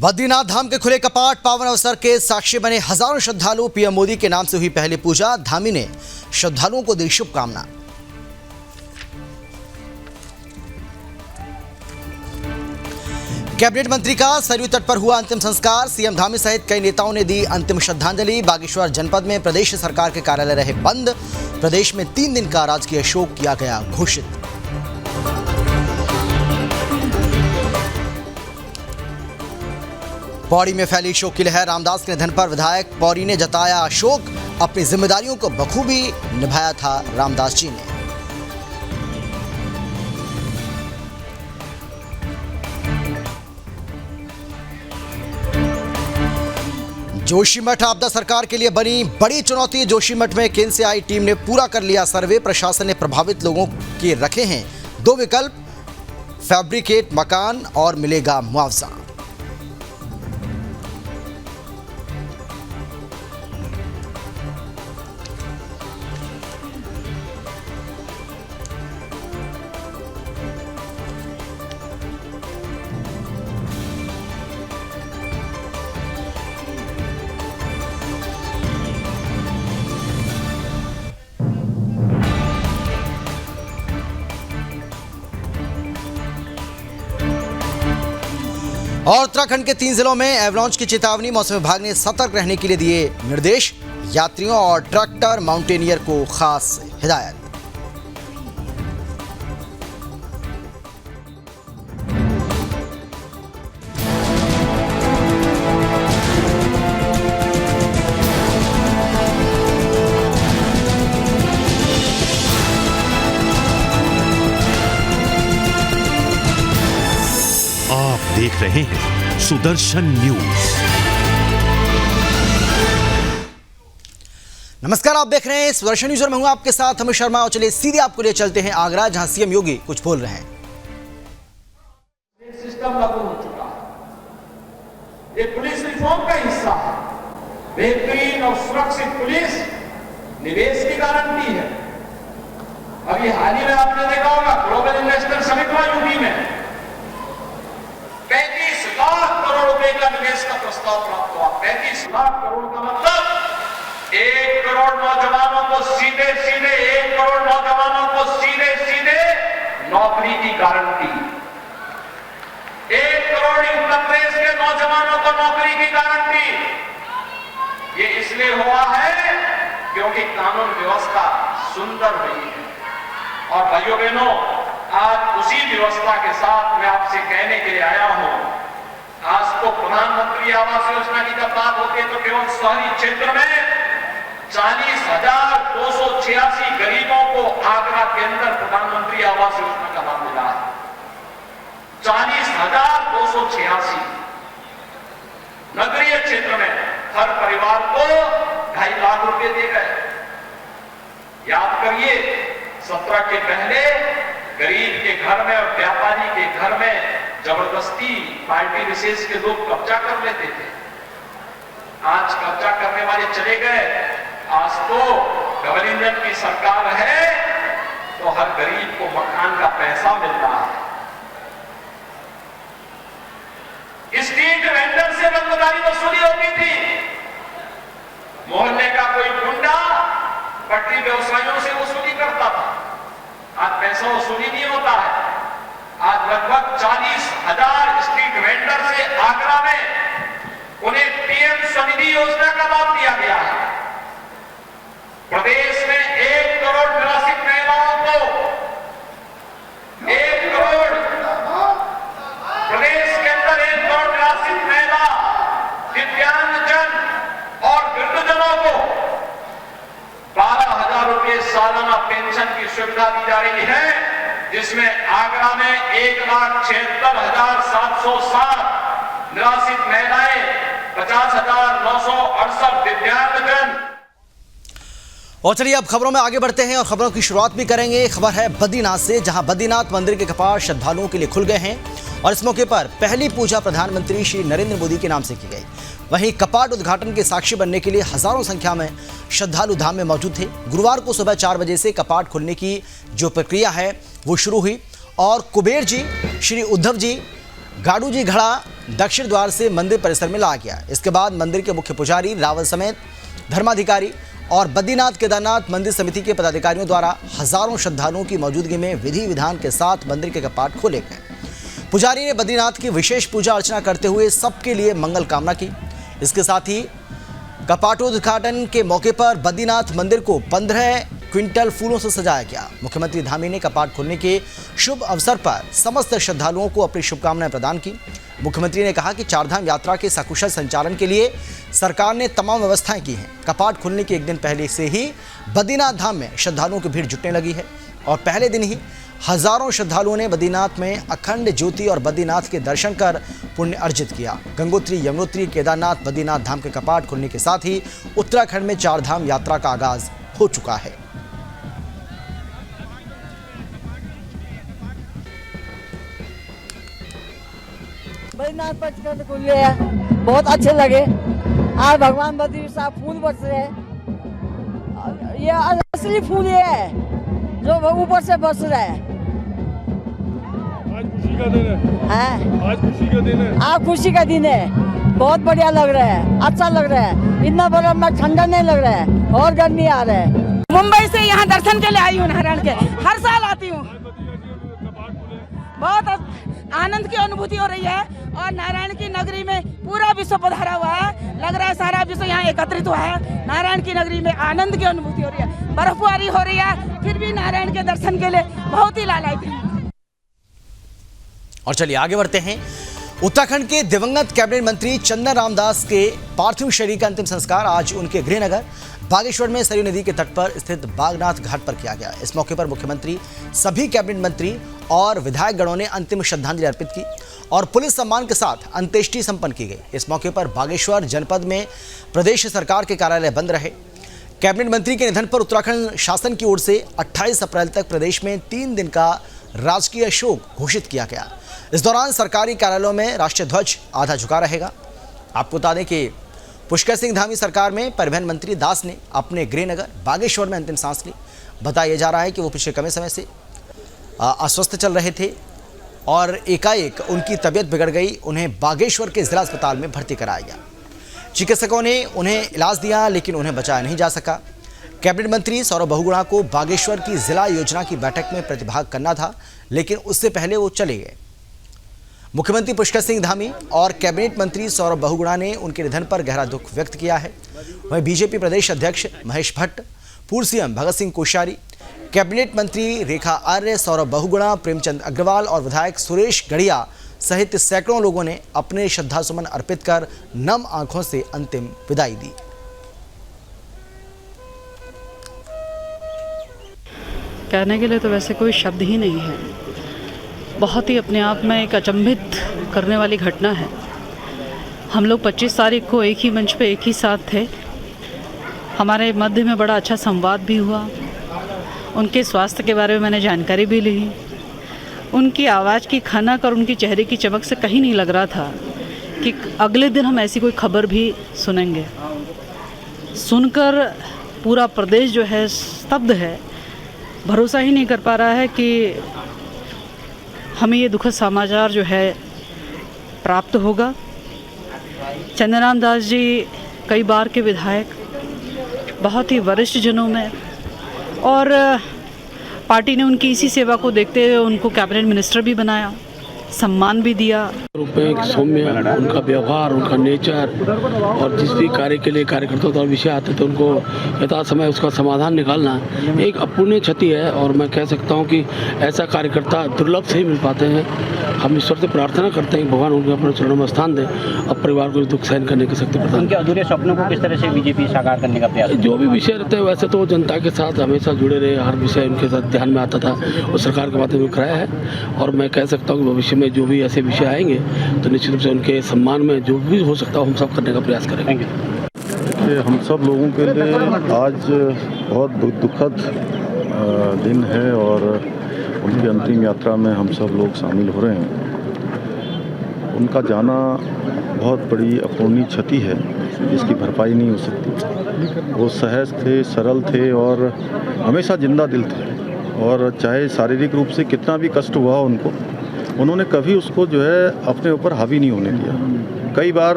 बद्रीनाथ धाम के खुले कपाट, पावन अवसर के साक्षी बने हजारों श्रद्धालु। पीएम मोदी के नाम से हुई पहली पूजा, धामी ने श्रद्धालुओं को दी शुभकामना। कैबिनेट मंत्री का सरयू तट पर हुआ अंतिम संस्कार, सीएम धामी सहित कई नेताओं ने दी अंतिम श्रद्धांजलि। बागेश्वर जनपद में प्रदेश सरकार के कार्यालय रहे बंद, प्रदेश में 3 दिन का राजकीय शोक किया गया घोषित। पौड़ी में फैली शोक की लहर, रामदास के निधन पर विधायक पौड़ी ने जताया शोक, अपनी जिम्मेदारियों को बखूबी निभाया था रामदास जी ने। जोशीमठ आपदा सरकार के लिए बनी बड़ी चुनौती, जोशीमठ में केंद्र से आई टीम ने पूरा कर लिया सर्वे, प्रशासन ने प्रभावित लोगों के रखे हैं 2 विकल्प, फैब्रिकेट मकान और मिलेगा मुआवजा। और उत्तराखंड के 3 जिलों में एवलांच की चेतावनी, मौसम विभाग ने सतर्क रहने के लिए दिए निर्देश, यात्रियों और ट्रैक्टर माउंटेनियर को खास हिदायत। आप देख रहे हैं सुदर्शन न्यूज। नमस्कार, आप देख रहे हैं सुदर्शन न्यूज और मैं हूं आपके साथ अमित शर्मा। और चलिए सीधे आपको लिए चलते हैं आगरा, जहां सीएम योगी कुछ बोल रहे हैं। सिस्टम लागू हो चुका है, ये पुलिस रिफॉर्म का हिस्सा है। बेहतरीन और सुरक्षित पुलिस निवेश की गारंटी है। अभी हाल ही में आपने देखा होगा ग्लोबल इन्वेस्टर समिट हुआ यूपी में, 35 लाख करोड़ रुपए का निवेश का प्रस्ताव प्राप्त हुआ। 35 लाख करोड़ का मतलब 1 करोड़ नौजवानों को सीधे 1 करोड़ नौजवानों को सीधे नौकरी की गारंटी। 1 करोड़ उत्तर प्रदेश के नौजवानों को नौकरी की गारंटी। ये इसलिए हुआ है क्योंकि कानून व्यवस्था सुंदर हुई है। और भाइयों बहनों, आज उसी व्यवस्था के साथ मैं आपसे कहने के लिए आया हूं। आज तो प्रधानमंत्री आवास योजना की जब बात होती है तो केवल शहरी क्षेत्र में 40,286 गरीबों को आगरा के अंदर प्रधानमंत्री आवास योजना का लाभ मिला है। 40,286। नगरीय क्षेत्र में हर परिवार को 2.5 लाख रुपए दिए गए। याद करिए, 17 के पहले गरीब के घर में और व्यापारी के घर में जबरदस्ती पार्टी विशेष के लोग कब्जा कर लेते थे। आज कब्जा करने वाले चले गए। आज तो डबल इंजन की सरकार है तो हर गरीब को मकान का पैसा मिल रहा है। स्ट्रीट वेंडर से रंगदारी वसूली होती थी। मोहल्ले का कोई गुंडा पटरी व्यवसायियों से वसूली करता था। आज पैसा वसूली नहीं होता है। आज लगभग 40,000 स्ट्रीट वेंडर से आगरा में उन्हें पीएम स्वनिधि योजना का लाभ दिया गया है। प्रदेश में 1 करोड़ निराश्रित महिलाओं को 1 करोड़ प्रदेश के अंदर 1 करोड़ निराश्रित महिला, दिव्यांगजन और वृद्धजनों को 12,000 रुपए सालाना पेंशन की सुविधा दी जा रही है, जिसमें आगरा में 1,76,707 निराश्रित महिलाएं, 50,968 दिव्यांगजन। और चलिए अब खबरों में आगे बढ़ते हैं और खबरों की शुरुआत भी करेंगे। खबर है बद्रीनाथ से, जहां बद्रीनाथ मंदिर के कपाट श्रद्धालुओं के लिए खुल गए हैं और इस मौके पर पहली पूजा प्रधानमंत्री श्री नरेंद्र मोदी के नाम से की गई। वहीं कपाट उद्घाटन के साक्षी बनने के लिए हजारों संख्या में श्रद्धालु धाम में मौजूद थे। गुरुवार को सुबह 4 बजे से कपाट खुलने की जो प्रक्रिया है वो शुरू हुई और कुबेर जी, श्री उद्धव जी, गाड़ू जी घड़ा दक्षिण द्वार से मंदिर परिसर में लाया गया। इसके बाद मंदिर के मुख्य पुजारी रावल समेत धर्माधिकारी और बद्रीनाथ केदारनाथ मंदिर समिति के पदाधिकारियों द्वारा हजारों श्रद्धालुओं की मौजूदगी में विधि विधान के साथ मंदिर के कपाट खोले गए। पुजारी ने बद्रीनाथ की विशेष पूजा अर्चना करते हुए सबके लिए मंगल कामना की। इसके साथ ही कपाटोद्घाटन के मौके पर बद्रीनाथ मंदिर को 15 क्विंटल फूलों से सजाया गया। मुख्यमंत्री धामी ने कपाट खोलने के शुभ अवसर पर समस्त श्रद्धालुओं को अपनी शुभकामनाएं प्रदान की। मुख्यमंत्री ने कहा कि चारधाम यात्रा के सकुशल संचालन के लिए सरकार ने तमाम व्यवस्थाएं की हैं। कपाट खुलने के एक दिन पहले से ही बद्रीनाथ धाम में श्रद्धालुओं की भीड़ जुटने लगी है और पहले दिन ही हजारों श्रद्धालुओं ने बद्रीनाथ में अखंड ज्योति और बद्रीनाथ के दर्शन कर पुण्य अर्जित किया। गंगोत्री, यमुनोत्री, केदारनाथ, बद्रीनाथ धाम के कपाट खुलने के साथ ही उत्तराखंड में चारधाम यात्रा का आगाज हो चुका है। बद्रीनाथ पर खुले हैं, बहुत अच्छे लगे। आज भगवान बद्री साहब फूल बरस रहे हैं, ये असली फूल ये है जो ऊपर से बरस रहा है। आज खुशी का दिन है। आज खुशी का दिन है। आज खुशी का दिन है। बहुत बढ़िया लग रहा है, अच्छा लग रहा है। इतना बड़ा में ठंडा नहीं लग रहा है और गर्मी आ रहा है। मुंबई से यहाँ दर्शन के लिए आई हूँ नारायण के, हर साल आती हूँ। बहुत आनंद की अनुभूति हो रही है और नारायण की नगरी में पूरा विश्व पधारा हुआ है। लग रहा है सारा विश्व यहाँ एकत्रित हुआ है। नारायण की नगरी में आनंद की अनुभूति हो रही है। बर्फबारी हो रही है, फिर भी नारायण के दर्शन के लिए बहुत ही लालायित है। और चलिए आगे बढ़ते हैं। उत्तराखंड के दिवंगत कैबिनेट मंत्री चंदन रामदास के पार्थिव शरीर का अंतिम संस्कार आज उनके गृहनगर बागेश्वर में सरयू नदी के तट पर स्थित बागनाथ घाट पर किया गया। इस मौके पर मुख्यमंत्री, सभी कैबिनेट मंत्री और विधायक गणों ने अंतिम श्रद्धांजलि अर्पित की और पुलिस सम्मान के साथ अंत्येष्टि संपन्न की गई। इस मौके पर बागेश्वर जनपद में प्रदेश सरकार के कार्यालय बंद रहे। कैबिनेट मंत्री के निधन पर उत्तराखंड शासन की ओर से 28 अप्रैल तक प्रदेश में 3 दिन का राजकीय शोक घोषित किया गया। इस दौरान सरकारी कार्यालयों में राष्ट्रीय ध्वज आधा झुका रहेगा। आपको बता दें कि पुष्कर सिंह धामी सरकार में परिवहन मंत्री दास ने अपने गृहनगर बागेश्वर में अंतिम सांस ली। बताया जा रहा है कि वो पिछले कम समय से अस्वस्थ चल रहे थे और एकाएक उनकी तबीयत बिगड़ गई। उन्हें बागेश्वर के जिला अस्पताल में भर्ती कराया गया। चिकित्सकों ने उन्हें इलाज दिया लेकिन उन्हें बचाया नहीं जा सका। कैबिनेट मंत्री सौरभ बहुगुणा को बागेश्वर की जिला योजना की बैठक में प्रतिभाग करना था, लेकिन उससे पहले वो चले गए। मुख्यमंत्री पुष्कर सिंह धामी और कैबिनेट मंत्री सौरभ बहुगुणा ने उनके निधन पर गहरा दुख व्यक्त किया है। वहीं बीजेपी प्रदेश अध्यक्ष महेश भट्ट, पूर्व सीएम भगत सिंह कोश्यारी, कैबिनेट मंत्री रेखा आर्य, सौरभ बहुगुणा, प्रेमचंद अग्रवाल और विधायक सुरेश गढ़िया सहित सैकड़ों लोगों ने अपने श्रद्धासुमन अर्पित कर नम आंखों से अंतिम विदाई दी। कहने के लिए तो वैसे कोई शब्द ही नहीं है। बहुत ही अपने आप में एक अचंभित करने वाली घटना है। हम लोग 25 तारीख को एक ही मंच पे एक ही साथ थे। हमारे मध्य में बड़ा अच्छा संवाद भी हुआ। उनके स्वास्थ्य के बारे में मैंने जानकारी भी ली। उनकी आवाज़ की खनक और उनकी चेहरे की चमक से कहीं नहीं लग रहा था कि अगले दिन हम ऐसी कोई खबर भी सुनेंगे। सुनकर पूरा प्रदेश जो है स्तब्ध है। भरोसा ही नहीं कर पा रहा है कि हमें ये दुखद समाचार जो है प्राप्त होगा। चंदन रामदास जी कई बार के विधायक, बहुत ही वरिष्ठ जनों में, और पार्टी ने उनकी इसी सेवा को देखते हुए उनको कैबिनेट मिनिस्टर भी बनाया, सम्मान भी दिया। सौम्य उनका व्यवहार, उनका नेचर और जिस भी कार्य के लिए कार्यकर्ताओं द्वारा विषय आते थे उनको यथा समय उसका समाधान निकालना एक अपूर्णीय क्षति है। और मैं कह सकता हूं कि ऐसा कार्यकर्ता दुर्लभ से ही मिल पाते हैं। हम ईश्वर से प्रार्थना करते हैं कि भगवान उनको अपने चरणों में स्थान दें और परिवार को दुख सहन करने की शक्ति प्रदान। उनके अधूरे सपनों को किस तरह से बीजेपी साकार करने का प्रयास? जो भी विषय रहते हैं वैसे तो वो जनता के साथ हमेशा जुड़े रहे। हर विषय उनके साथ ध्यान में आता था, वो सरकार के माध्यम से कराया है। और मैं कह सकता हूँ कि भविष्य में जो भी ऐसे विषय आएंगे तो निश्चित रूप से उनके सम्मान में जो भी हो सकता है हम सब करने का प्रयास करेंगे। देखिए, हम सब लोगों के लिए आज बहुत दुखद दिन है और उनकी अंतिम यात्रा में हम सब लोग शामिल हो रहे हैं। उनका जाना बहुत बड़ी अपूर्णीय क्षति है जिसकी भरपाई नहीं हो सकती। वो सहज थे, सरल थे और हमेशा जिंदा दिल थे। और चाहे शारीरिक रूप से कितना भी कष्ट हुआ उनको, उन्होंने कभी उसको जो है अपने ऊपर हावी नहीं होने दिया। कई बार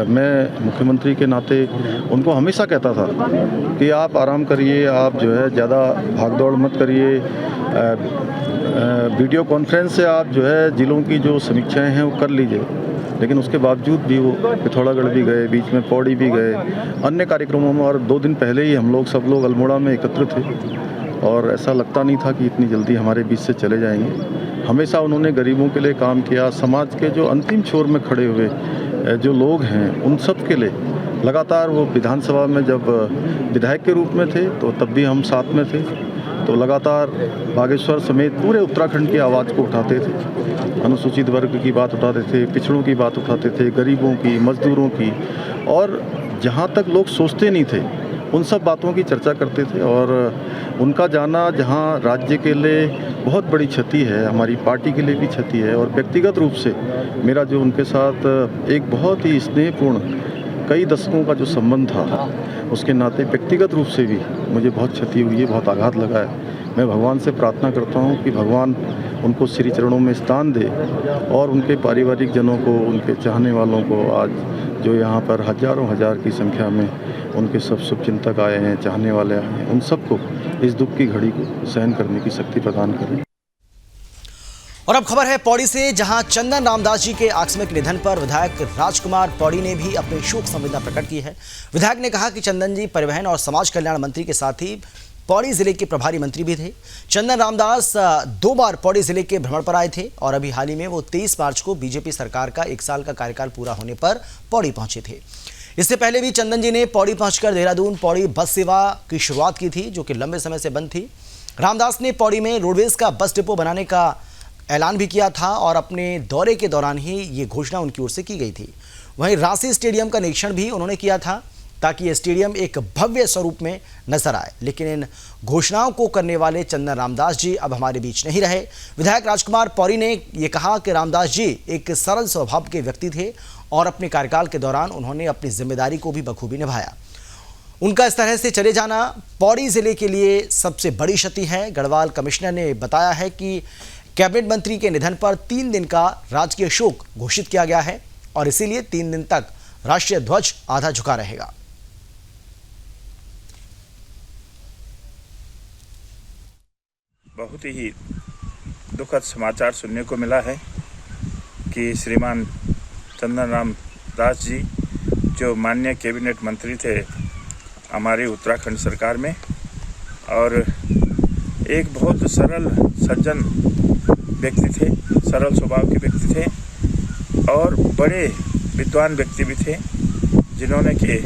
मैं मुख्यमंत्री के नाते उनको हमेशा कहता था कि आप आराम करिए, आप जो है ज़्यादा भागदौड़ मत करिए, वीडियो कॉन्फ्रेंस से आप जो है ज़िलों की जो समीक्षाएं हैं वो कर लीजिए। लेकिन उसके बावजूद भी वो पिथौरागढ़ भी गए, बीच में पौड़ी भी गए, अन्य कार्यक्रमों में, और 2 दिन पहले ही हम लोग सब लोग अल्मोड़ा में एकत्र थे और ऐसा लगता नहीं था कि इतनी जल्दी हमारे बीच से चले जाएंगे। हमेशा उन्होंने गरीबों के लिए काम किया, समाज के जो अंतिम छोर में खड़े हुए जो लोग हैं उन सब के लिए लगातार वो विधानसभा में जब विधायक के रूप में थे तो तब भी हम साथ में थे, तो लगातार बागेश्वर समेत पूरे उत्तराखंड की आवाज़ को उठाते थे। अनुसूचित वर्ग की बात उठाते थे, पिछड़ों की बात उठाते थे, गरीबों की, मजदूरों की, और जहाँ तक लोग सोचते नहीं थे उन सब बातों की चर्चा करते थे। और उनका जाना जहाँ राज्य के लिए बहुत बड़ी क्षति है, हमारी पार्टी के लिए भी क्षति है, और व्यक्तिगत रूप से मेरा जो उनके साथ एक बहुत ही स्नेहपूर्ण कई दशकों का जो संबंध था, उसके नाते व्यक्तिगत रूप से भी मुझे बहुत क्षति हुई है, बहुत आघात लगा है। मैं भगवान से प्रार्थना करता हूँ कि भगवान उनको श्री चरणों में स्थान दे और उनके पारिवारिक जनों को, उनके चाहने वालों को, आज जो यहाँ पर हजारों हजार की संख्या में उनके सब शुभचिंतक आए हैं, चाहने वाले आए हैं, उन सबको इस दुख की घड़ी को सहन करने की शक्ति प्रदान करें। और अब खबर है पौड़ी से, जहां चंदन रामदास जी के आकस्मिक निधन पर विधायक राजकुमार पौड़ी ने भी अपनी शोक संवेदना प्रकट की है। विधायक ने कहा कि चंदन जी परिवहन और समाज कल्याण मंत्री के साथ ही पौड़ी जिले के प्रभारी मंत्री भी थे। चंदन रामदास 2 बार पौड़ी जिले के भ्रमण पर आए थे और अभी हाल ही में वो 23 मार्च को बीजेपी सरकार का 1 साल का कार्यकाल पूरा होने पर पौड़ी पहुंचे थे। इससे पहले भी चंदन जी ने पौड़ी पहुंचकर देहरादून पौड़ी बस सेवा की शुरुआत की थी, जो कि लंबे समय से बंद थी। रामदास ने पौड़ी में रोडवेज का बस डिपो बनाने का ऐलान भी किया था और अपने दौरे के दौरान ही ये घोषणा उनकी ओर से की गई थी। वहीं रांसी स्टेडियम का निरीक्षण भी उन्होंने किया था ताकि यह स्टेडियम एक भव्य स्वरूप में नजर आए, लेकिन इन घोषणाओं को करने वाले चंदन रामदास जी अब हमारे बीच नहीं रहे। विधायक राजकुमार पौड़ी ने यह कहा कि रामदास जी एक सरल स्वभाव के व्यक्ति थे और अपने कार्यकाल के दौरान उन्होंने अपनी जिम्मेदारी को भी बखूबी निभाया। उनका इस तरह से चले जाना पौड़ी जिले के लिए सबसे बड़ी क्षति है। गढ़वाल कमिश्नर ने बताया है कि कैबिनेट मंत्री के निधन पर 3 दिन का राजकीय शोक घोषित किया गया है और इसीलिए 3 दिन तक राष्ट्रीय ध्वज आधा झुका रहेगा। बहुत ही दुखद समाचार सुनने को मिला है कि श्रीमान चंदन राम दास जी, जो माननीय कैबिनेट मंत्री थे हमारी उत्तराखंड सरकार में, और एक बहुत सरल सज्जन व्यक्ति थे, सरल स्वभाव के व्यक्ति थे और बड़े विद्वान व्यक्ति भी थे, जिन्होंने कि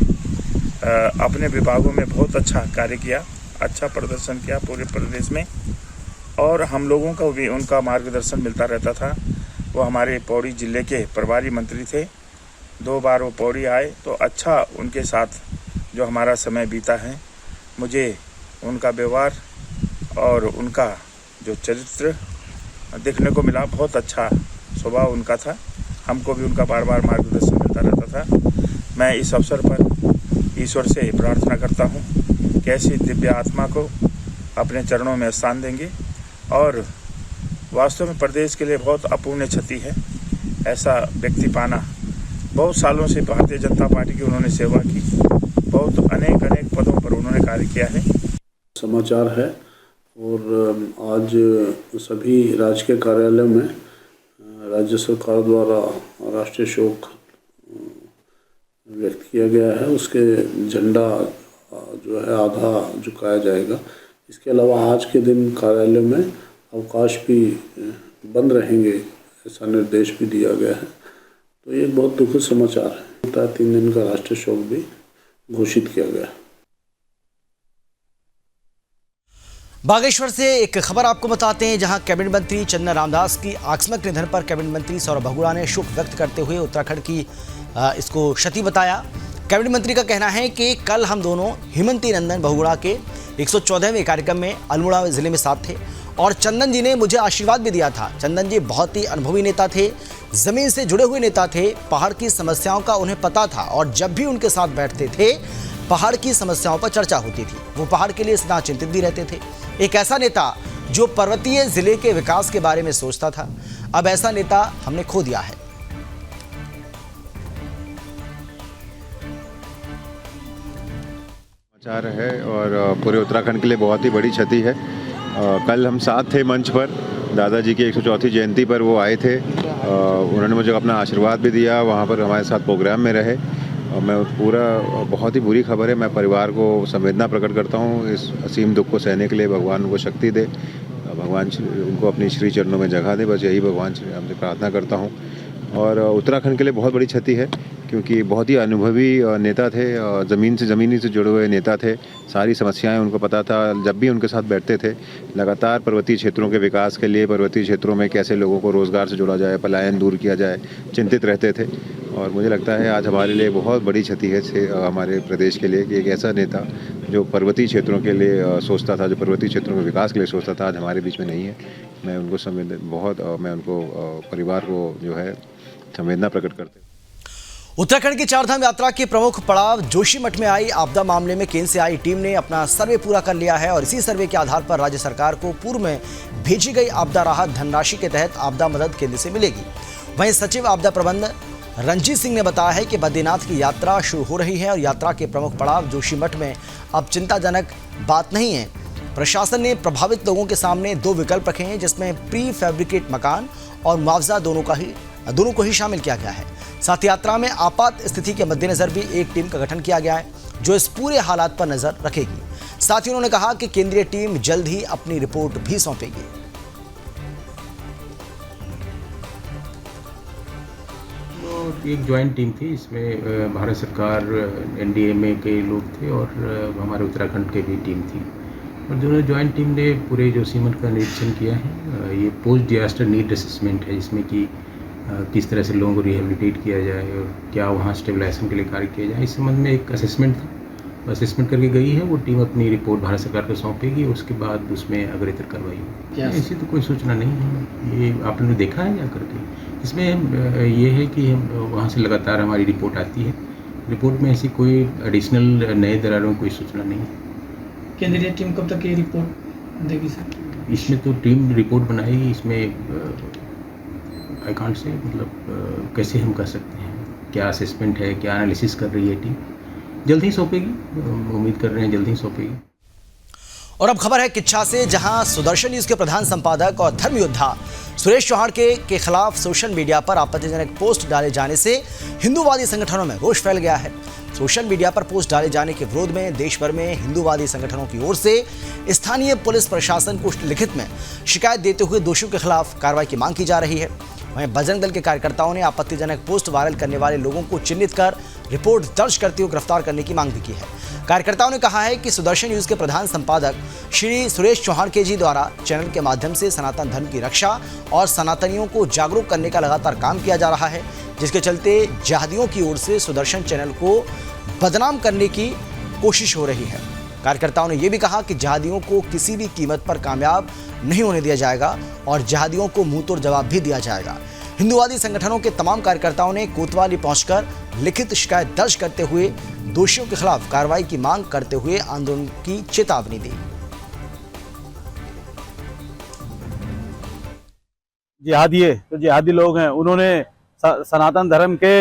अपने विभागों में बहुत अच्छा कार्य किया, अच्छा प्रदर्शन किया पूरे प्रदेश में, और हम लोगों को भी उनका मार्गदर्शन मिलता रहता था। वो हमारे पौड़ी जिले के प्रभारी मंत्री थे। 2 बार वो पौड़ी आए, तो अच्छा उनके साथ जो हमारा समय बीता है, मुझे उनका व्यवहार और उनका जो चरित्र देखने को मिला, बहुत अच्छा स्वभाव उनका था। हमको भी उनका बार बार मार्गदर्शन मिलता रहता था। मैं इस अवसर पर ईश्वर से प्रार्थना करता हूँ कि ऐसी दिव्य आत्मा को अपने चरणों में स्थान देंगे, और वास्तव में प्रदेश के लिए बहुत अपूर्णीय क्षति है ऐसा व्यक्ति पाना। बहुत सालों से भारतीय जनता पार्टी की उन्होंने सेवा की, बहुत अनेक पदों पर उन्होंने कार्य किया है। समाचार है, और आज सभी राजकीय कार्यालय में राज्य सरकार द्वारा राष्ट्रीय शोक व्यक्त किया गया है। उसके झंडा जो है आधा झुकाया जाएगा। इसके अलावा आज के दिन कार्यालय में अवकाश भी बंद रहेंगे, ऐसा निर्देश भी दिया गया है। तो ये बहुत दुखद समाचार है। 3 दिन का राष्ट्रीय शोक भी घोषित किया गया है। बागेश्वर से एक खबर आपको बताते हैं, जहां कैबिनेट मंत्री चंदन रामदास की आकस्मिक निधन पर कैबिनेट मंत्री सौरभ बहुगुणा ने शोक व्यक्त करते हुए उत्तराखंड की इसको क्षति बताया। कैबिनेट मंत्री का कहना है कि कल हम दोनों हिमंती नंदन बहुगुणा के 114वें कार्यक्रम में अल्मोड़ा जिले में साथ थे और चंदन जी ने मुझे आशीर्वाद भी दिया था। चंदन जी बहुत ही अनुभवी नेता थे, जमीन से जुड़े हुए नेता थे, पहाड़ की समस्याओं का उन्हें पता था और जब भी उनके साथ बैठते थे पहाड़ की समस्याओं पर चर्चा होती थी। वो पहाड़ के लिए सदा चिंतित भी रहते थे। एक ऐसा नेता जो पर्वतीय जिले के विकास के बारे में सोचता था। अब ऐसा नेता हमने खो दिया है। समाचार है और पूरे उत्तराखंड के लिए बहुत ही बड़ी क्षति है। कल हम साथ थे मंच पर, दादाजी की 104वीं जयंती पर वो आए थे। उन्होंने मुझे अपना आशीर्वाद भी दिया, वहाँ पर हमारे साथ प्रोग्राम में रहे। और मैं पूरा बहुत ही बुरी खबर है, मैं परिवार को संवेदना प्रकट करता हूँ। इस असीम दुख को सहने के लिए भगवान उनको शक्ति दे, भगवान उनको अपनी श्री चरणों में जगह दे, बस यही भगवान से हमसे प्रार्थना करता हूँ। और उत्तराखंड के लिए बहुत बड़ी क्षति है, क्योंकि बहुत ही अनुभवी नेता थे, ज़मीनी से जुड़े हुए नेता थे। सारी समस्याएं उनको पता था। जब भी उनके साथ बैठते थे, लगातार पर्वतीय क्षेत्रों के विकास के लिए, पर्वतीय क्षेत्रों में कैसे लोगों को रोज़गार से जोड़ा जाए, पलायन दूर किया जाए, चिंतित रहते थे। और मुझे लगता है आज हमारे लिए बहुत बड़ी क्षति है हमारे प्रदेश के लिए कि एक ऐसा नेता जो पर्वतीय क्षेत्रों के लिए सोचता था, जो पर्वतीय क्षेत्रों के विकास के लिए सोचता था, आज हमारे बीच में नहीं है। मैं उनको परिवार को जो है संवेदना प्रकट करते। उत्तराखंड की चारधाम यात्रा के प्रमुख पड़ाव जोशीमठ में आई आपदा मामले में केंद्र से आई टीम ने अपना सर्वे पूरा कर लिया है और इसी सर्वे के आधार पर राज्य सरकार को पूर्व में भेजी गई आपदा राहत धनराशि के तहत आपदा मदद केंद्र से मिलेगी। वहीं सचिव आपदा प्रबंधन रंजीत सिंह ने बताया है कि बद्रीनाथ की यात्रा शुरू हो रही है और यात्रा के प्रमुख पड़ाव जोशीमठ में अब चिंताजनक बात नहीं है। प्रशासन ने प्रभावित लोगों के सामने 2 विकल्प रखे हैं, जिसमें प्री फैब्रिकेट मकान और मुआवजा दोनों को ही शामिल किया गया है। साथ ही यात्रा में आपात स्थिति के मद्देनजर भी एक टीम का गठन किया गया है जो इस पूरे हालात पर नजर रखेगी। साथ ही उन्होंने कहा कि केंद्रीय टीम जल्द ही अपनी रिपोर्ट भी सौंपेगी। एक ज्वाइंट टीम थी, इसमें भारत सरकार एनडीएमए के लोग थे और हमारे उत्तराखंड के भी टीम थी। और दोनों ज्वाइंट टीम ने पूरे जोशीमठ का निरीक्षण किया है। ये पोस्ट डिजास्टर नीड असेसमेंट है, जिसमें कि किस तरह से लोगों को रिहेबिलिटेट किया जाए और क्या वहाँ स्टेबलाइजेशन के लिए कार्य किया जाए, इस संबंध में एक असेसमेंट था। असेसमेंट करके गई है वो टीम, अपनी रिपोर्ट भारत सरकार को सौंपेगी, उसके बाद उसमें अग्रेतर कार्रवाई होगी। ऐसी तो कोई सूचना नहीं है, ये आपने देखा है या करके। इसमें ये है कि वहाँ से लगातार हमारी रिपोर्ट आती है, रिपोर्ट में ऐसी कोई एडिशनल नए दरारों की कोई सूचना नहीं है। केंद्रीय टीम कब तक ये रिपोर्ट देगी सर? इसमें तो टीम रिपोर्ट बनाएगी, इसमें आई कांट से, मतलब कैसे हम कर सकते हैं, क्या असेसमेंट है, क्या एनालिसिस कर रही है टीम, जल्द ही सौंपेगी, उम्मीद कर रहे हैं जल्द ही सौंपेगी। और अब खबर है किच्छा से, जहां सुदर्शन न्यूज के प्रधान संपादक और धर्म योद्धा सुरेश चौहान के खिलाफ सोशल मीडिया पर आपत्तिजनक पोस्ट डाले जाने से हिंदूवादी संगठनों में रोष फैल गया है। सोशल मीडिया पर पोस्ट डाले जाने के विरोध में देश भर में हिंदूवादी संगठनों की ओर से स्थानीय पुलिस प्रशासन को लिखित में शिकायत देते हुए दोषियों के खिलाफ कार्रवाई की मांग की जा रही है। वहीं बजरंग दल के कार्यकर्ताओं ने आपत्तिजनक पोस्ट वायरल करने वाले लोगों को चिन्हित कर रिपोर्ट दर्ज करते हुए गिरफ्तार करने की मांग भी की है। कार्यकर्ताओं ने कहा है कि सुदर्शन न्यूज के प्रधान संपादक श्री सुरेश चौहान के जी द्वारा चैनल के माध्यम से सनातन धर्म की रक्षा और सनातनियों को जागरूक करने का लगातार काम किया जा रहा है, जिसके चलते जिहादियों की ओर से सुदर्शन चैनल को बदनाम करने की कोशिश हो रही है। कार्यकर्ताओं ने यह भी कहा कि जिहादियों को किसी भी कीमत पर कामयाब नहीं होने दिया जाएगा और जिहादियों को मुंहतोड़ जवाब भी दिया जाएगा। हिंदूवादी संगठनों के तमाम कार्यकर्ताओं ने कोतवाली पहुंचकर लिखित शिकायत दर्ज करते हुए दोषियों के खिलाफ कार्रवाई की मांग करते हुए आंदोलन की चेतावनी दी। जिहादी लोग हैं, उन्होंने सनातन धर्म के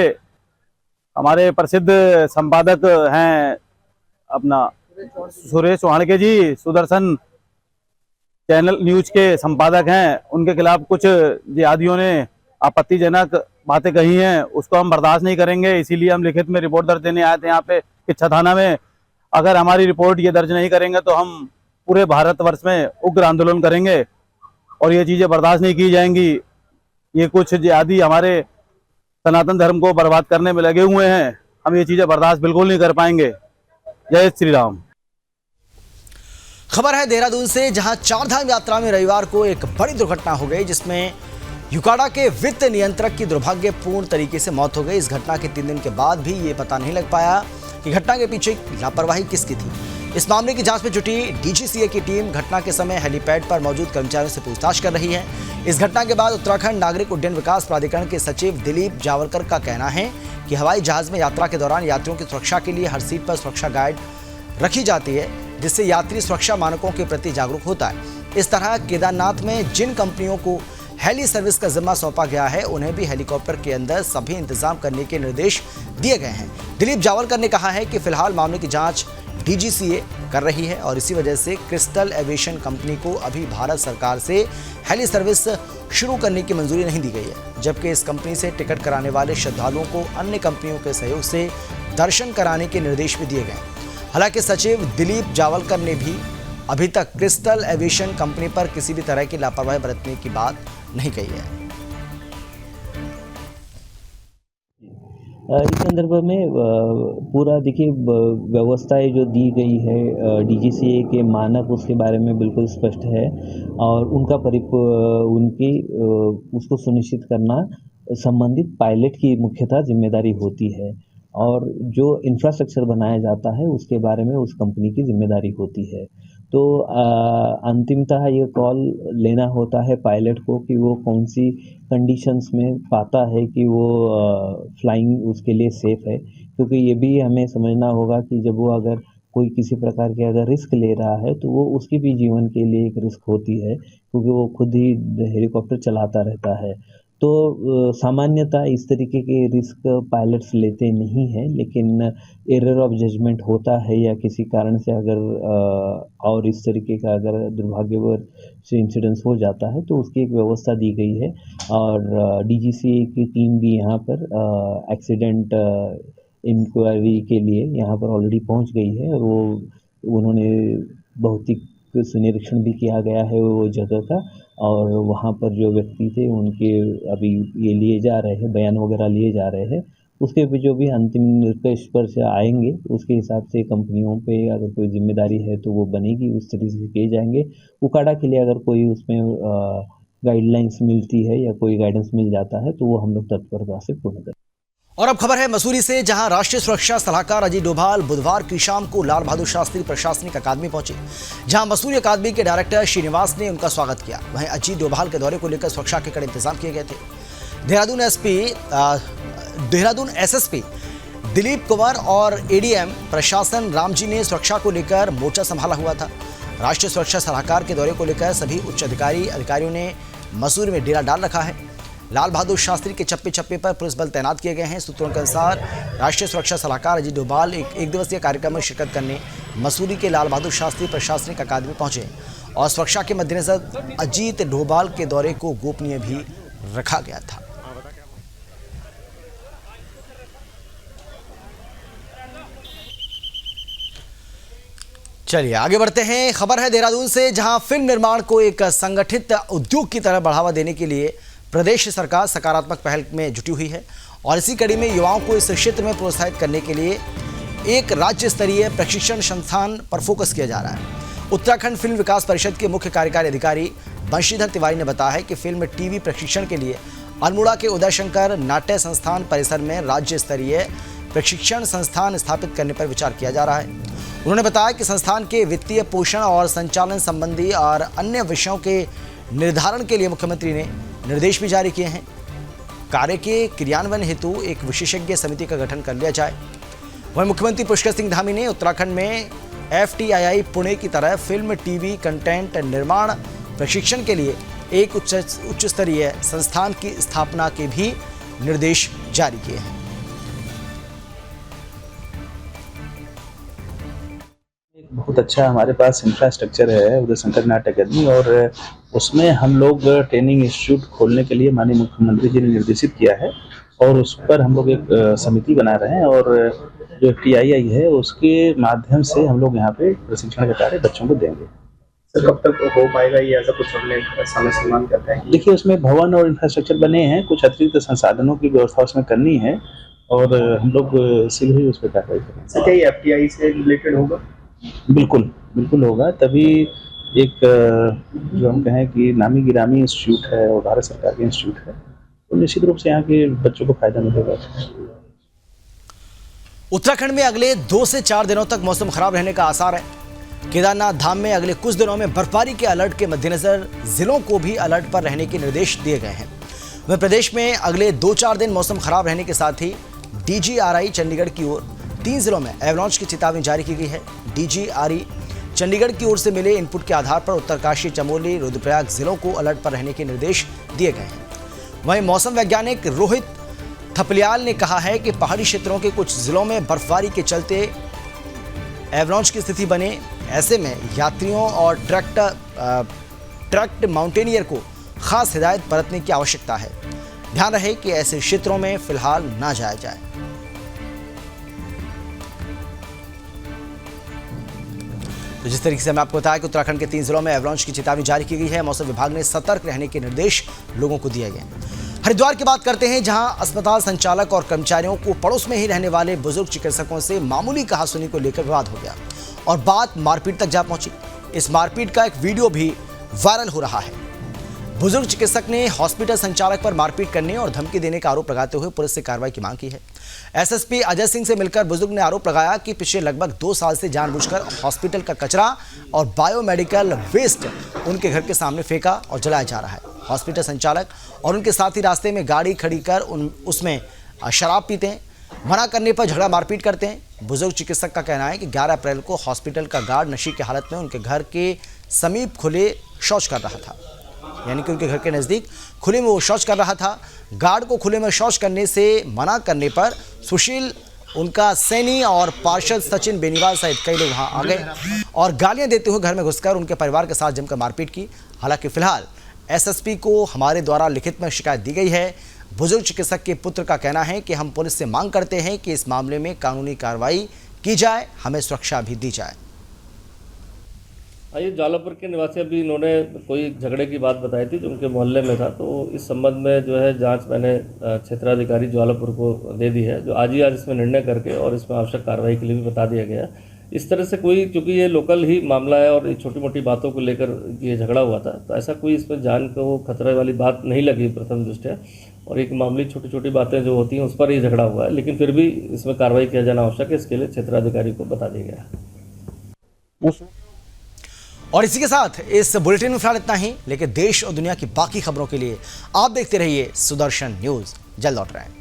हमारे प्रसिद्ध संपादक हैं अपना सुरेश चौहान के जी, सुदर्शन चैनल न्यूज के संपादक हैं, उनके खिलाफ कुछ जिहादियों ने आपत्तिजनक बातें कही हैं, उसको हम बर्दाश्त नहीं करेंगे। इसीलिए हम लिखित में रिपोर्ट दर्ज देने आए थे यहाँ पे किच्छा थाना में। अगर हमारी रिपोर्ट ये दर्ज नहीं करेंगे तो हम पूरे भारतवर्ष में उग्र आंदोलन करेंगे और ये चीज़ें बर्दाश्त नहीं की जाएंगी। ये कुछ जिहादी हमारे सनातन धर्म को बर्बाद करने में लगे हुए हैं, हम ये चीज़ें बर्दाश्त बिल्कुल नहीं कर पाएंगे। जय श्री राम। खबर है देहरादून से, जहां चारधाम यात्रा में रविवार को एक बड़ी दुर्घटना हो गई, जिसमें यूकाडा के वित्त नियंत्रक की दुर्भाग्यपूर्ण तरीके से मौत हो गई। इस घटना के 3 दिन के बाद भी ये पता नहीं लग पाया कि घटना के पीछे लापरवाही किसकी थी। इस मामले की जांच में जुटी डीजीसीए की टीम घटना के समय हेलीपैड पर मौजूद कर्मचारियों से पूछताछ कर रही है। इस घटना के बाद उत्तराखंड नागरिक उड्डयन विकास प्राधिकरण के सचिव दिलीप जावलकर का कहना है कि हवाई जहाज में यात्रा के दौरान यात्रियों की सुरक्षा के लिए हर सीट पर सुरक्षा गार्ड रखी जाती है, जिससे यात्री सुरक्षा मानकों के प्रति जागरूक होता है। इस तरह केदारनाथ में जिन कंपनियों को हेली सर्विस का जिम्मा सौंपा गया है उन्हें भी हेलीकॉप्टर के अंदर सभी इंतजाम करने के निर्देश दिए गए हैं। दिलीप जावलकर ने कहा है कि फिलहाल मामले की जांच DGCA कर रही है और इसी वजह से क्रिस्टल एविएशन कंपनी को अभी भारत सरकार से हेली सर्विस शुरू करने की मंजूरी नहीं दी गई है, जबकि इस कंपनी से टिकट कराने वाले श्रद्धालुओं को अन्य कंपनियों के सहयोग से दर्शन कराने के निर्देश भी दिए गए। हालांकि सचिव दिलीप जावलकर ने भी अभी तक क्रिस्टल एविएशन कंपनी पर किसी भी तरह की लापरवाही बरतने की बात नहीं कही है। इस संदर्भ में पूरा देखिए व्यवस्थाएं जो दी गई है DGCA के मानक उसके बारे में बिल्कुल स्पष्ट है और उनका उसको सुनिश्चित करना संबंधित पायलट की मुख्यतः जिम्मेदारी होती है और जो इंफ्रास्ट्रक्चर बनाया जाता है उसके बारे में उस कंपनी की जिम्मेदारी होती है। तो अंतिमतः ये कॉल लेना होता है पायलट को कि वो कौन सी कंडीशंस में पाता है कि वो फ्लाइंग उसके लिए सेफ है, क्योंकि ये भी हमें समझना होगा कि जब वो अगर कोई किसी प्रकार के अगर रिस्क ले रहा है तो वो उसकी भी जीवन के लिए एक रिस्क होती है, क्योंकि वो खुद ही हेलीकॉप्टर चलाता रहता है। तो सामान्यतः इस तरीके के रिस्क पायलट्स लेते नहीं हैं, लेकिन एरर ऑफ जजमेंट होता है या किसी कारण से अगर और इस तरीके का अगर दुर्भाग्यवश इंसिडेंस हो जाता है तो उसकी एक व्यवस्था दी गई है और DGCA की टीम भी यहाँ पर एक्सीडेंट इंक्वायरी के लिए यहाँ पर ऑलरेडी पहुँच गई है और उन्होंने भौतिक निरीक्षण भी किया गया है वो जगह का और वहाँ पर जो व्यक्ति थे उनके अभी ये लिए जा रहे हैं, बयान वगैरह लिए जा रहे हैं। उसके भी जो भी अंतिम निष्कर्ष पर से आएंगे उसके हिसाब से कंपनियों पे अगर कोई जिम्मेदारी है तो वो बनेगी, उस तरीके से किए जाएंगे। उकाड़ा के लिए अगर कोई उसमें गाइडलाइंस मिलती है या कोई गाइडेंस मिल जाता है तो वो हम लोग तत्परता से पूर्ण करें। और अब खबर है मसूरी से, जहां राष्ट्रीय सुरक्षा सलाहकार अजीत डोभाल बुधवार की शाम को लाल बहादुर शास्त्री प्रशासनिक अकादमी पहुंचे, जहां मसूरी अकादमी के डायरेक्टर श्रीनिवास ने उनका स्वागत किया। वहीं अजीत डोभाल के दौरे को लेकर सुरक्षा के कड़े इंतजाम किए गए थे। देहरादून SSP दिलीप कुंवर और ADM प्रशासन रामजी ने सुरक्षा को लेकर मोर्चा संभाला हुआ था। राष्ट्रीय सुरक्षा सलाहकार के दौरे को लेकर सभी उच्च अधिकारियों ने मसूरी में डेरा डाल रखा है। लाल बहादुर शास्त्री के चप्पे चप्पे पर पुलिस बल तैनात किए गए हैं। सूत्रों के अनुसार राष्ट्रीय सुरक्षा सलाहकार अजीत डोभाल एक दिवसीय कार्यक्रम में शिरकत करने मसूरी के लाल बहादुर शास्त्री प्रशासनिक अकादमी पहुंचे और सुरक्षा के मद्देनजर अजीत डोभाल के दौरे को गोपनीय भी रखा गया था। चलिए आगे बढ़ते हैं। खबर है देहरादून से, जहां फिल्म निर्माण को एक संगठित उद्योग की तरह बढ़ावा देने के लिए प्रदेश सरकार सकारात्मक पहल में जुटी हुई है और इसी कड़ी में युवाओं को इस क्षेत्र में प्रोत्साहित करने के लिए एक राज्य स्तरीय प्रशिक्षण संस्थान पर फोकस किया जा रहा है। उत्तराखंड फिल्म विकास परिषद के मुख्य कार्यकारी अधिकारी बंशीधर तिवारी ने बताया है कि फिल्म टीवी प्रशिक्षण के लिए अल्मोड़ा के उदय शंकर नाट्य संस्थान परिसर में राज्य स्तरीय प्रशिक्षण संस्थान स्थापित करने पर विचार किया जा रहा है। उन्होंने बताया कि संस्थान के वित्तीय पोषण और संचालन संबंधी और अन्य विषयों के निर्धारण के लिए मुख्यमंत्री ने निर्देश भी जारी किए हैं। कार्य के क्रियान्वयन हेतु एक विशेषज्ञ समिति का गठन कर लिया जाए। वहीं मुख्यमंत्री पुष्कर सिंह धामी ने उत्तराखंड में FTII पुणे की तरह फिल्म टीवी कंटेंट निर्माण प्रशिक्षण के लिए एक उच्च स्तरीय संस्थान की स्थापना के भी निर्देश जारी किए हैं। बहुत अच्छा हमारे पास इंफ्रास्ट्रक्चर है उदय शंकर नाट्य अकादमी और उसमें हम लोग ट्रेनिंग इंस्टीट्यूट खोलने के लिए माननीय मुख्यमंत्री जी ने निर्देशित किया है और उस पर हम लोग एक समिति बना रहे हैं और जो FTII है उसके माध्यम से हम लोग यहाँ पे प्रशिक्षण का कार्य बच्चों को देंगे। सर कब तक हो पाएगा ये, ऐसा कुछ हमने समय सीमा कहते हैं? देखिए उसमें भवन और इंफ्रास्ट्रक्चर बने हैं, कुछ अतिरिक्त संसाधनों की व्यवस्था उसमें करनी है और हम लोग शीघ्र ही उस पर कार्रवाई करेंगे। सर क्या ये FTII से रिलेटेड होगा? बिल्कुल होगा, तभी एक जो हम कहें कि नामी गिरामी इंस्टीट्यूट है और भारत सरकार के इंस्टीट्यूट है तो निश्चित रूप से यहाँ के बच्चों को फायदा मिलेगा। उत्तराखंड में अगले 2 से 4 दिनों तक मौसम खराब रहने का आसार है। केदारनाथ धाम में अगले कुछ दिनों में बर्फबारी के अलर्ट के मद्देनजर जिलों को भी अलर्ट पर रहने के निर्देश दिए गए हैं। वह प्रदेश में अगले 2-4 दिन मौसम खराब रहने के साथ ही DGRI चंडीगढ़ की ओर 3 जिलों में एवलांच की चेतावनी जारी की गई है। DGRI चंडीगढ़ की ओर से मिले इनपुट के आधार पर उत्तरकाशी, चमोली, रुद्रप्रयाग जिलों को अलर्ट पर रहने के निर्देश दिए गए हैं। वहीं मौसम वैज्ञानिक रोहित थपलियाल ने कहा है कि पहाड़ी क्षेत्रों के कुछ जिलों में बर्फबारी के चलते एवलांच की स्थिति बने। ऐसे में यात्रियों और ट्रैक्ड माउंटेनियर को खास हिदायत बरतने की आवश्यकता है। ध्यान रहे कि ऐसे क्षेत्रों में फिलहाल ना जाया जाए। तो जिस तरीके से मैं आपको बताया कि उत्तराखंड के 3 जिलों में एवलांच की चेतावनी जारी की गई है, मौसम विभाग ने सतर्क रहने के निर्देश लोगों को दिए गए हैं। हरिद्वार की बात करते हैं, जहां अस्पताल संचालक और कर्मचारियों को पड़ोस में ही रहने वाले बुजुर्ग चिकित्सकों से मामूली कहासुनी को लेकर विवाद हो गया और बात मारपीट तक जा पहुंची। इस मारपीट का एक वीडियो भी वायरल हो रहा है। बुजुर्ग चिकित्सक ने हॉस्पिटल संचालक पर मारपीट करने और धमकी देने का आरोप लगाते हुए पुलिस से कार्रवाई की मांग की है। एसएसपी अजय सिंह से मिलकर बुजुर्ग ने आरोप लगाया कि पिछले लगभग 2 साल से जानबूझकर हॉस्पिटल का कचरा और बायोमेडिकल वेस्ट उनके घर के सामने फेंका और जलाया जा रहा है। हॉस्पिटल संचालक और उनके साथी रास्ते में गाड़ी खड़ी कर उसमें शराब पीते हैं, मना करने पर झगड़ा मारपीट करते हैं। बुजुर्ग चिकित्सक का कहना है कि 11 अप्रैल को हॉस्पिटल का गार्ड नशे की हालत में उनके घर के समीप खुले शौच कर रहा था, यानी कि उनके घर के नज़दीक खुले में वो शौच कर रहा था। गार्ड को खुले में शौच करने से मना करने पर सुशील, उनका सैनी और पार्षद सचिन बेनीवाल सहित कई लोग वहां आ गए और गालियां देते हुए घर में घुसकर उनके परिवार के साथ जमकर मारपीट की। हालांकि फिलहाल एसएसपी को हमारे द्वारा लिखित में शिकायत दी गई है। बुजुर्ग चिकित्सक के पुत्र का कहना है कि हम पुलिस से मांग करते हैं कि इस मामले में कानूनी कार्रवाई की जाए, हमें सुरक्षा भी दी जाए। ये ज्वालापुर के निवासी अभी इन्होंने कोई झगड़े की बात बताई थी जो उनके मोहल्ले में था, तो इस संबंध में जो है जांच मैंने क्षेत्राधिकारी ज्वालापुर को दे दी है, जो आज इसमें निर्णय करके और इसमें आवश्यक कार्रवाई के लिए भी बता दिया गया। इस तरह से कोई, चूँकि ये लोकल ही मामला है और छोटी मोटी बातों को लेकर ये झगड़ा हुआ था, तो ऐसा कोई इसमें जान को खतरे वाली बात नहीं लगी प्रथम दृष्टया, और एक मामूली छोटी छोटी बातें जो होती हैं उस पर ही झगड़ा हुआ है। लेकिन फिर भी इसमें कार्रवाई किया जाना आवश्यक है, इसके लिए क्षेत्राधिकारी को बता दिया गया है। और इसी के साथ इस बुलेटिन में फिलहाल इतना ही, लेकिन देश और दुनिया की बाकी खबरों के लिए आप देखते रहिए सुदर्शन न्यूज। जल्द लौट रहे हैं।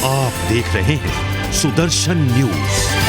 आप देख रहे हैं सुदर्शन न्यूज।